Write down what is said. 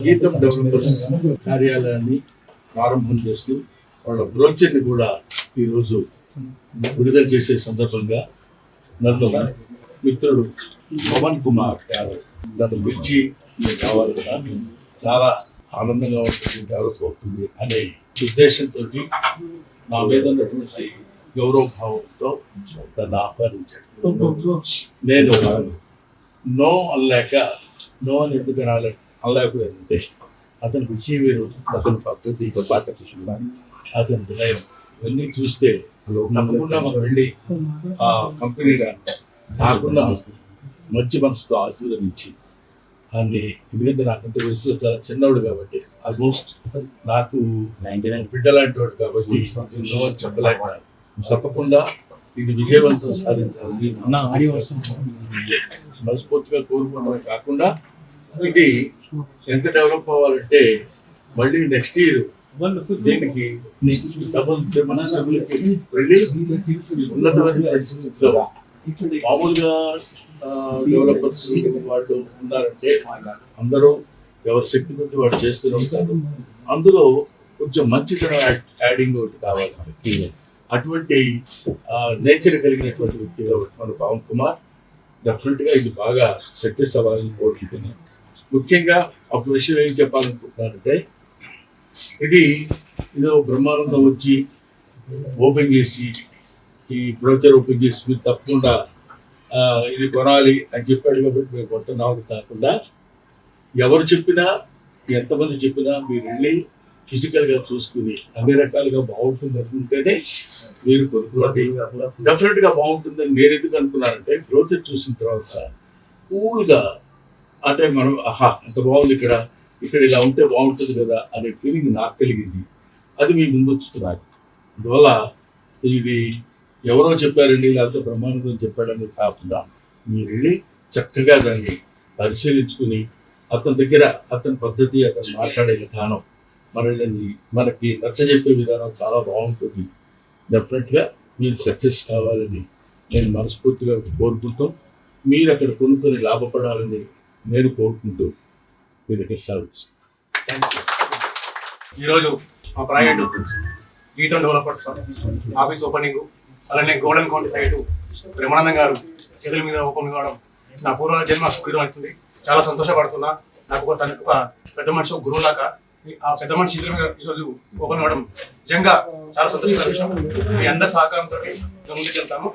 గీతం డెవలపర్స్ కార్యాలయాన్ని ప్రారంభం చేస్తూ వాళ్ళ బ్రోచర్ని కూడా ఈరోజు విడుదల చేసే సందర్భంగా నన్ను మిత్రుడు పవన్ కుమార్ గారు దాన్ని మిర్చి కావాలి కదా చాలా ఆనందంగా ఉంటుంది డెవలప్ అవుతుంది అనే ఉద్దేశంతో నా మీద ఉన్నటువంటి గౌరవ భావంతో దాన్ని ఆహ్వానించాడు. నేను నో అనలేక నో అని ఎందుకు అనలేకపోయానంటే అతని విషయం వేరు, అతని పద్ధతి అతని వినయం ఇవన్నీ చూస్తే తప్పకుండా మనం వెళ్ళి ఆ కంపెనీ నాకున్న మంచి మనసుతో ఆశీర్వదించి అన్ని, ఎందుకంటే నాకంటే వయసులో చాలా చిన్నవాడు కాబట్టి ఆల్మోస్ట్ నాకు బిడ్డ లాంటి వాడు కాబట్టి ఎన్నో చెప్పలేక తప్పకుండా ఇది విజయవంతం సాధించాలని మనస్ఫూర్తిగా కోరుకోవడమే కాకుండా ఇది ఎంత డెవలప్ అవ్వాలంటే మళ్ళీ నెక్స్ట్ ఇయర్ దీనికి వెళ్ళి ఉన్నతమైన పరిస్థితిలో మామూలుగా డెవలపర్స్ వాళ్ళు ఉన్నారంటే అందరూ ఎవరి శక్తి కొద్ది వాడు చేస్తూనే ఉంటారు. అందులో కొంచెం మంచితనం యాడింగ్ ఒకటి కావాలి. అటువంటి నేచర్ కలిగినటువంటి వ్యక్తి కాబట్టి మన పవన్ కుమార్ డెఫినెట్గా ఇది బాగా సక్సెస్ అవ్వాలని కోరుకుంటున్నాను. ముఖ్యంగా ఒక విషయం ఏం చెప్పాలనుకుంటున్నానంటే ఇదో బ్రహ్మానందం వచ్చి ఓపెన్ చేసి ఈ బ్రోచర్ ఓపెన్ చేసి మీరు తప్పకుండా ఇది కొనాలి అని చెప్పాడు కాబట్టి మేము కొంటున్నామని కాకుండా ఎవరు చెప్పినా ఎంతమంది చెప్పినా మీరు వెళ్ళి ఫిజికల్గా చూసుకుని అన్ని రకాలుగా బాగుంటుంది అనుకుంటేనే మీరు కొనుక్కోండి. డెఫినెట్గా బాగుంటుందని నేను ఎందుకు అనుకున్నానంటే బ్రోచర్ చూసిన తర్వాత కూల్గా అంటే మనం ఎంత బాగుంది ఇక్కడ ఇలా ఉంటే బాగుంటుంది కదా అనే ఫీలింగ్ నాకు కలిగింది. అది మీ ముందు వచ్చుతున్నారు. అందువల్ల ఇది ఎవరో చెప్పారండి లేకపోతే బ్రహ్మానందం చెప్పాడని కాకుండా మీరు వెళ్ళి చక్కగా దాన్ని పరిశీలించుకుని అతని దగ్గర అతని పద్ధతి అతను మాట్లాడే విధానం మనకి నచ్చజెప్పే విధానం చాలా బాగుంటుంది. డెఫినెట్గా మీరు సక్సెస్ కావాలని నేను మనస్ఫూర్తిగా కోరుకుంటూ మీరు అక్కడ కొనుక్కొని లాభపడాలని నేను కోరుకుంటూ వీరికి సెలవు. ఈరోజు మా ప్రైవేటు గీతం డెవలపర్స్ ఆఫీస్ ఓపెనింగ్, అలానే గోల్డెన్ కౌంటీ సైటు బ్రహ్మానందం గారు చేతుల మీద ఓపెన్ కావడం నా పూర్వ జన్మ సుఖితం అవుతుంది. చాలా సంతోషపడుతున్నా. నాకు ఒక పెద్ద మనిషి ఒక గురువు లాగా ఆ పెద్ద మనిషి చేతుల మీద ఈరోజు ఓపెన్ కావడం నిజంగా చాలా సంతోషకర విషయం. మీ అందరి సహకారంతో ముందుకు వెళ్తాము.